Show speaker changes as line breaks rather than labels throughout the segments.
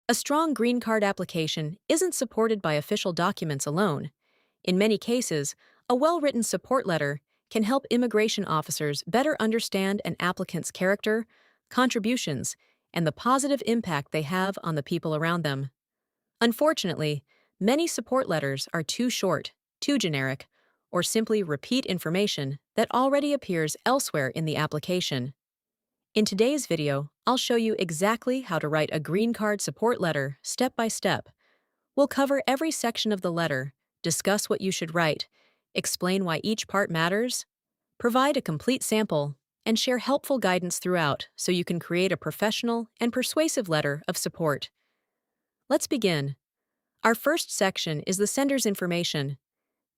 A strong green card application isn't supported by official documents alone. In many cases, a well-written support letter can help immigration officers better understand an applicant's character, contributions, and the positive impact they have on the people around them. Unfortunately, many support letters are too short, too generic, or simply repeat information that already appears elsewhere in the application. In today's video, I'll show you exactly how to write a green card support letter step by step. We'll cover every section of the letter, discuss what you should write, explain why each part matters, provide a complete sample, and share helpful guidance throughout so you can create a professional and persuasive letter of support. Let's begin. Our first section is the sender's information.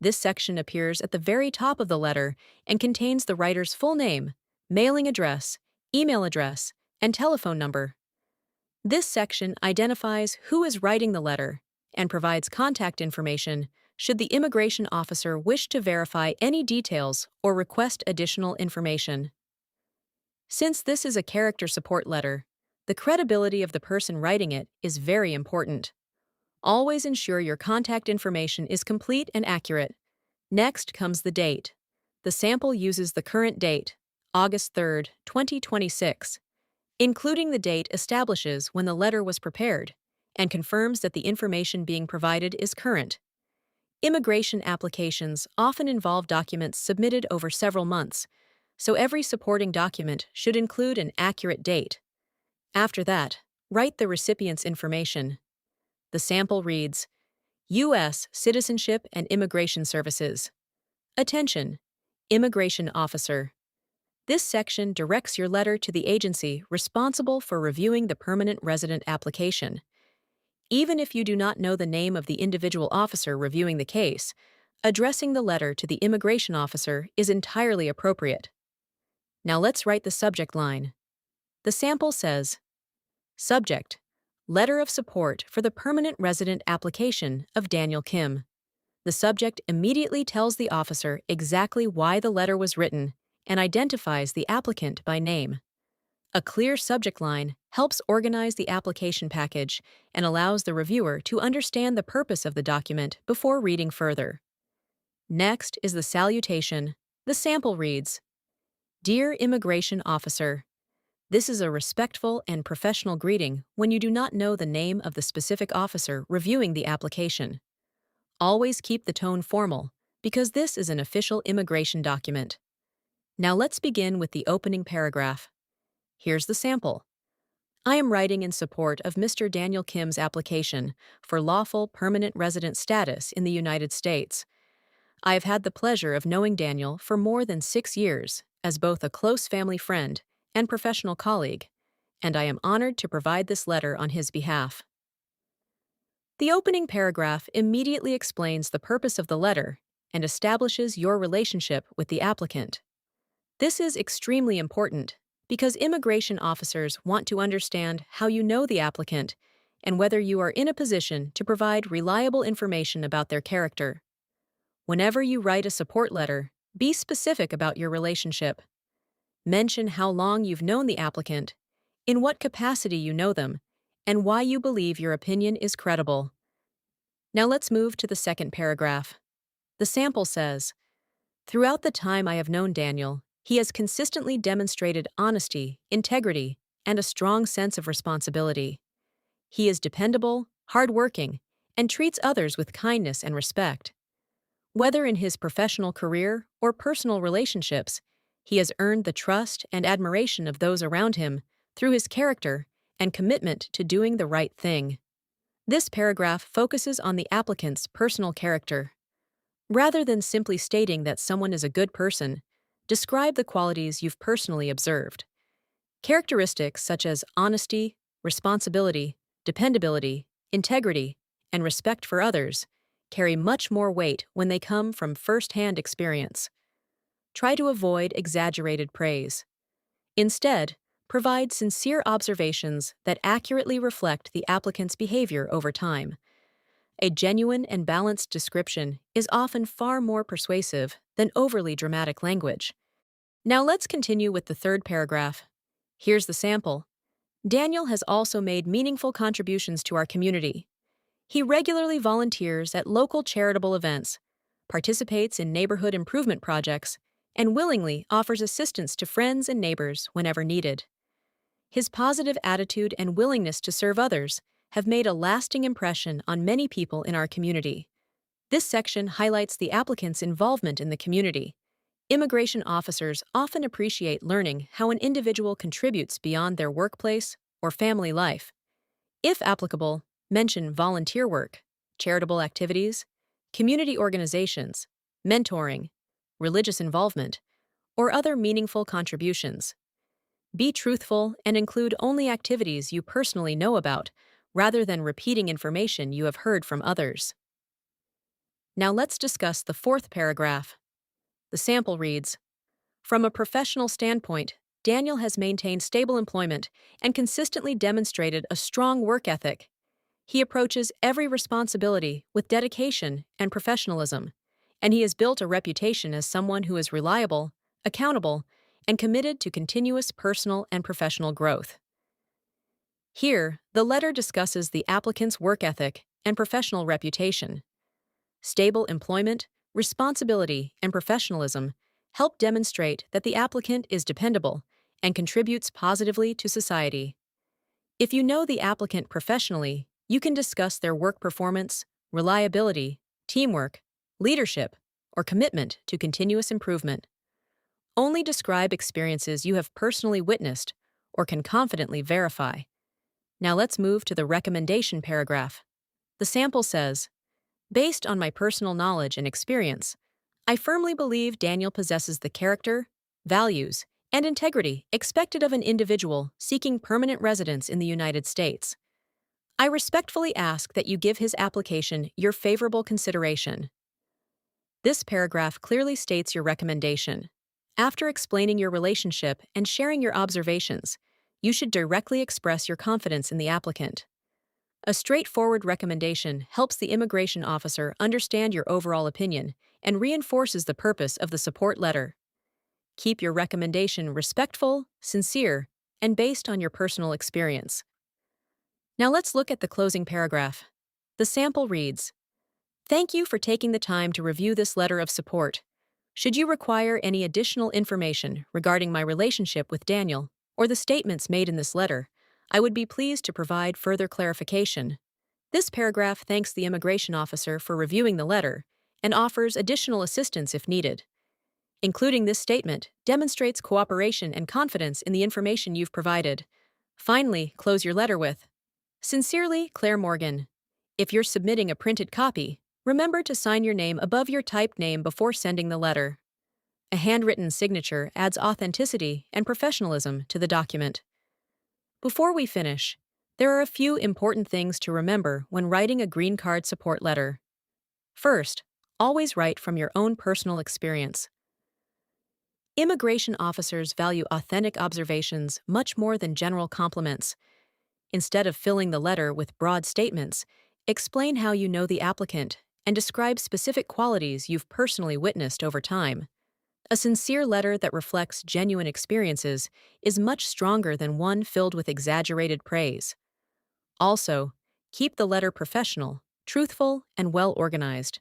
This section appears at the very top of the letter and contains the writer's full name, mailing address, email address, and telephone number. This section identifies who is writing the letter and provides contact information should the immigration officer wish to verify any details or request additional information. Since this is a character support letter, the credibility of the person writing it is very important. Always ensure your contact information is complete and accurate. Next comes the date. The sample uses the current date, August 3rd, 2026. Including the date establishes when the letter was prepared and confirms that the information being provided is current. Immigration applications often involve documents submitted over several months, so every supporting document should include an accurate date. After that, write the recipient's information. The sample reads, U.S. Citizenship and Immigration Services. Attention! Immigration Officer. This section directs your letter to the agency responsible for reviewing the permanent resident application. Even if you do not know the name of the individual officer reviewing the case, addressing the letter to the immigration officer is entirely appropriate. Now let's write the subject line. The sample says, Subject: Letter of support for the permanent resident application of Daniel Kim. The subject immediately tells the officer exactly why the letter was written and identifies the applicant by name. A clear subject line helps organize the application package and allows the reviewer to understand the purpose of the document before reading further. Next is the salutation. The sample reads, Dear Immigration Officer, this is a respectful and professional greeting when you do not know the name of the specific officer reviewing the application. Always keep the tone formal, because this is an official immigration document. Now let's begin with the opening paragraph. Here's the sample. I am writing in support of Mr. Daniel Kim's application for lawful permanent resident status in the United States. I have had the pleasure of knowing Daniel for more than 6 years as both a close family friend and professional colleague, and I am honored to provide this letter on his behalf. The opening paragraph immediately explains the purpose of the letter and establishes your relationship with the applicant. This is extremely important because immigration officers want to understand how you know the applicant and whether you are in a position to provide reliable information about their character. Whenever you write a support letter, be specific about your relationship. Mention how long you've known the applicant, in what capacity you know them, and why you believe your opinion is credible. Now let's move to the second paragraph. The sample says, Throughout the time I have known Daniel, he has consistently demonstrated honesty, integrity, and a strong sense of responsibility. He is dependable, hardworking, and treats others with kindness and respect. Whether in his professional career or personal relationships, he has earned the trust and admiration of those around him through his character and commitment to doing the right thing. This paragraph focuses on the applicant's personal character. Rather than simply stating that someone is a good person, describe the qualities you've personally observed. Characteristics such as honesty, responsibility, dependability, integrity, and respect for others carry much more weight when they come from first-hand experience. Try to avoid exaggerated praise. Instead, provide sincere observations that accurately reflect the applicant's behavior over time. A genuine and balanced description is often far more persuasive than overly dramatic language. Now let's continue with the third paragraph. Here's the sample. Daniel has also made meaningful contributions to our community. He regularly volunteers at local charitable events, participates in neighborhood improvement projects, and willingly offers assistance to friends and neighbors whenever needed. His positive attitude and willingness to serve others have made a lasting impression on many people in our community. This section highlights the applicant's involvement in the community. Immigration officers often appreciate learning how an individual contributes beyond their workplace or family life. If applicable, mention volunteer work, charitable activities, community organizations, mentoring, religious involvement, or other meaningful contributions. Be truthful and include only activities you personally know about, rather than repeating information you have heard from others. Now let's discuss the fourth paragraph. The sample reads, "From a professional standpoint, Daniel has maintained stable employment and consistently demonstrated a strong work ethic. He approaches every responsibility with dedication and professionalism, and he has built a reputation as someone who is reliable, accountable, and committed to continuous personal and professional growth." Here, the letter discusses the applicant's work ethic and professional reputation. Stable employment, responsibility, and professionalism help demonstrate that the applicant is dependable and contributes positively to society. If you know the applicant professionally, you can discuss their work performance, reliability, teamwork, leadership, or commitment to continuous improvement. Only describe experiences you have personally witnessed or can confidently verify. Now let's move to the recommendation paragraph. The sample says, "Based on my personal knowledge and experience, I firmly believe Daniel possesses the character, values, and integrity expected of an individual seeking permanent residence in the United States. I respectfully ask that you give his application your favorable consideration." This paragraph clearly states your recommendation. After explaining your relationship and sharing your observations, you should directly express your confidence in the applicant. A straightforward recommendation helps the immigration officer understand your overall opinion and reinforces the purpose of the support letter. Keep your recommendation respectful, sincere, and based on your personal experience. Now let's look at the closing paragraph. The sample reads, "Thank you for taking the time to review this letter of support. Should you require any additional information regarding my relationship with Daniel or the statements made in this letter, I would be pleased to provide further clarification." This paragraph thanks the immigration officer for reviewing the letter and offers additional assistance if needed. Including this statement demonstrates cooperation and confidence in the information you've provided. Finally, close your letter with, "Sincerely, Claire Morgan." If you're submitting a printed copy, remember to sign your name above your typed name before sending the letter. A handwritten signature adds authenticity and professionalism to the document. Before we finish, there are a few important things to remember when writing a green card support letter. First, always write from your own personal experience. Immigration officers value authentic observations much more than general compliments. Instead of filling the letter with broad statements, explain how you know the applicant and describe specific qualities you've personally witnessed over time. A sincere letter that reflects genuine experiences is much stronger than one filled with exaggerated praise. Also, keep the letter professional, truthful, and well organized.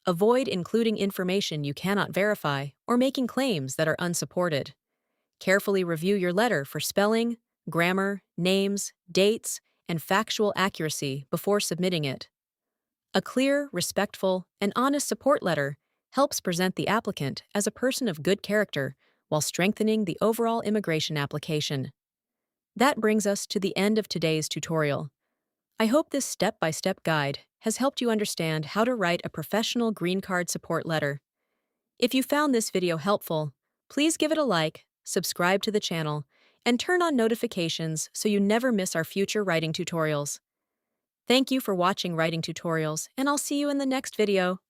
Avoid including information you cannot verify or making claims that are unsupported. Carefully review your letter for spelling, grammar, names, dates, and factual accuracy before submitting it. A clear, respectful, and honest support letter helps present the applicant as a person of good character while strengthening the overall immigration application. That brings us to the end of today's tutorial. I hope this step-by-step guide has helped you understand how to write a professional green card support letter. If you found this video helpful, please give it a like, subscribe to the channel, and turn on notifications so you never miss our future writing tutorials. Thank you for watching Writing Tutorials, and I'll see you in the next video.